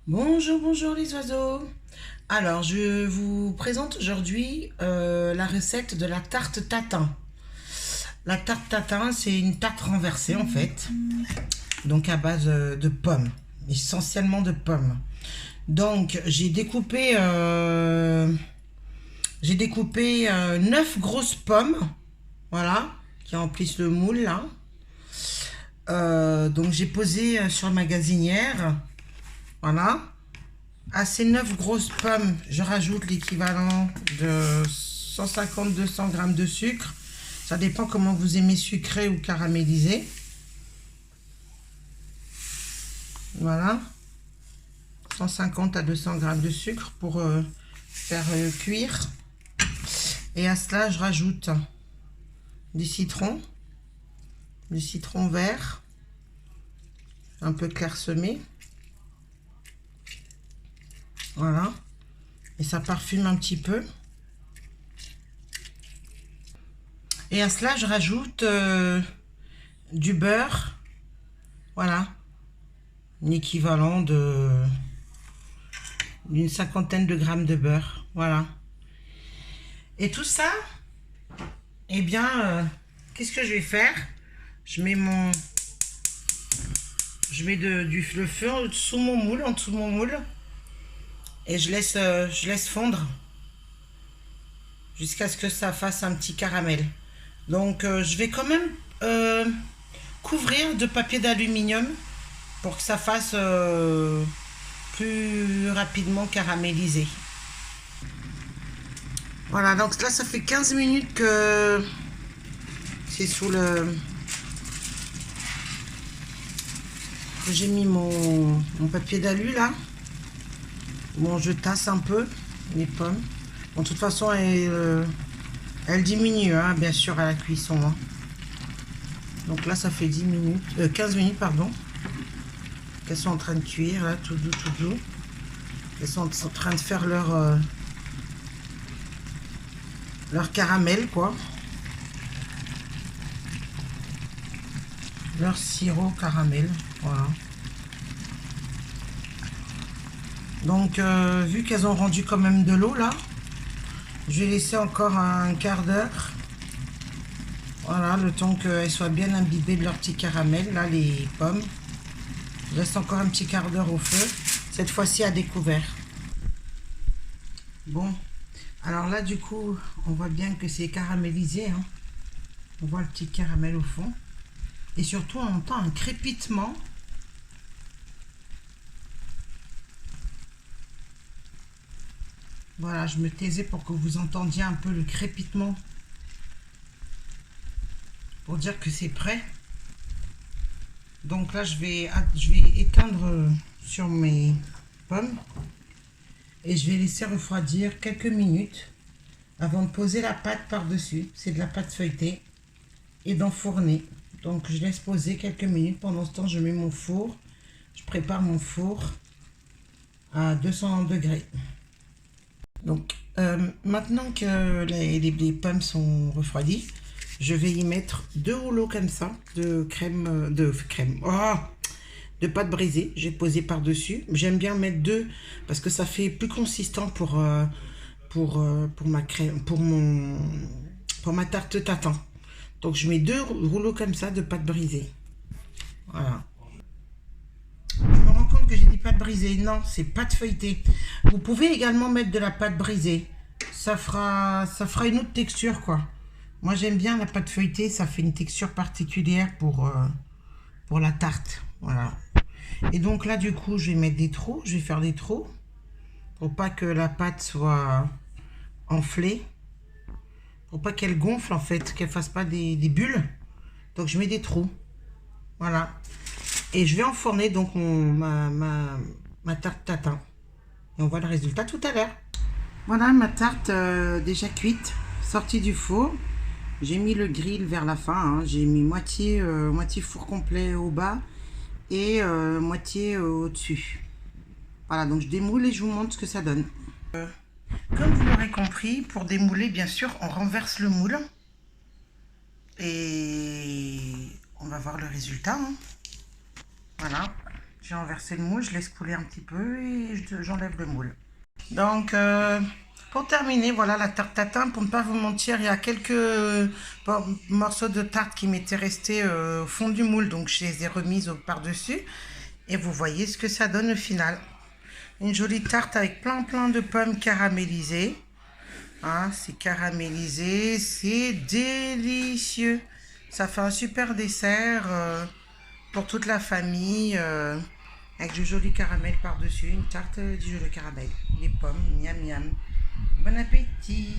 Bonjour, bonjour les oiseaux. Alors, je vous présente aujourd'hui la recette de la tarte tatin. La tarte tatin, c'est une tarte renversée en fait, donc à base de pommes, essentiellement de pommes. Donc, j'ai découpé 9 grosses pommes, voilà, qui remplissent le moule là. Donc, j'ai posé sur la magasinière, voilà. À ces 9 grosses pommes, je rajoute l'équivalent de 150-200 grammes de sucre. Ça dépend comment vous aimez sucré ou caramélisé. Voilà. 150 à 200 grammes de sucre pour faire cuire. Et à cela, je rajoute du citron vert, un peu clairsemé. Voilà. Et ça parfume un petit peu. Et à cela, je rajoute du beurre. Voilà. Un équivalent d'une cinquantaine de grammes de beurre. Voilà. Et tout ça, eh bien, qu'est-ce que je vais faire? Je mets le feu sous mon moule, en dessous de mon moule. Et je laisse fondre jusqu'à ce que ça fasse un petit caramel. Donc, je vais quand même couvrir de papier d'aluminium pour que ça fasse plus rapidement caramélisé. Voilà, donc là, ça fait 15 minutes que c'est sous le... que j'ai mis mon papier d'alu là. Bon, je tasse un peu les pommes. Bon, de toute façon, elle diminue, hein, bien sûr, à la cuisson. Hein. Donc là, ça fait 15 minutes, pardon. Qu'elles sont en train de cuire, là, tout doux, tout doux. Elles sont en train de faire leur caramel, quoi. Leur sirop caramel, voilà. Donc, vu qu'elles ont rendu quand même de l'eau, là, je vais laisser encore un quart d'heure. Voilà, le temps qu'elles soient bien imbibées de leur petit caramel, là, les pommes. Je reste encore un petit quart d'heure au feu, cette fois-ci à découvert. Bon, alors là, du coup, on voit bien que c'est caramélisé. Hein. On voit le petit caramel au fond. Et surtout, on entend un crépitement. Voilà, je me taisais pour que vous entendiez un peu le crépitement. Pour dire que c'est prêt. Donc là, je vais éteindre sur mes pommes. Et je vais laisser refroidir quelques minutes avant de poser la pâte par-dessus. C'est de la pâte feuilletée. Et d'enfourner. Donc je laisse poser quelques minutes. Pendant ce temps, je mets mon four. Je prépare mon four à 200 degrés. Donc maintenant que les pommes sont refroidies, je vais y mettre 2 rouleaux comme ça de de pâte brisée. J'ai posé par-dessus. J'aime bien mettre 2 parce que ça fait plus consistant pour ma crème, pour ma tarte tatin. Donc je mets 2 rouleaux comme ça de pâte brisée. Voilà. Je me rends compte que j'ai dit pâte brisée. Non, c'est pâte feuilletée. Vous pouvez également mettre de la pâte brisée. Ça fera une autre texture, quoi. Moi, j'aime bien la pâte feuilletée. Ça fait une texture particulière pour la tarte. Voilà. Et donc là, du coup, je vais mettre des trous. Je vais faire des trous pour pas que la pâte soit enflée. Pour pas qu'elle gonfle, en fait. Qu'elle fasse pas des bulles. Donc, je mets des trous. Voilà. Et je vais enfourner donc ma tarte tatin. Et on voit le résultat tout à l'heure. Voilà ma tarte déjà cuite, sortie du four. J'ai mis le grill vers la fin. Hein. J'ai mis moitié four complet au bas et moitié au-dessus. Voilà, donc je démoule et je vous montre ce que ça donne. Comme vous l'aurez compris, pour démouler, bien sûr, on renverse le moule. Et on va voir le résultat. Hein. Voilà. J'ai renversé le moule, je laisse couler un petit peu et j'enlève le moule. Donc, pour terminer, voilà la tarte tatin. Pour ne pas vous mentir, il y a quelques morceaux de tarte qui m'étaient restés au fond du moule. Donc, je les ai remises par-dessus. Et vous voyez ce que ça donne au final. Une jolie tarte avec plein de pommes caramélisées. Hein, c'est caramélisé, c'est délicieux. Ça fait un super dessert pour toute la famille. Avec du joli caramel par-dessus, une tarte du joli caramel, les pommes, miam miam. Bon appétit!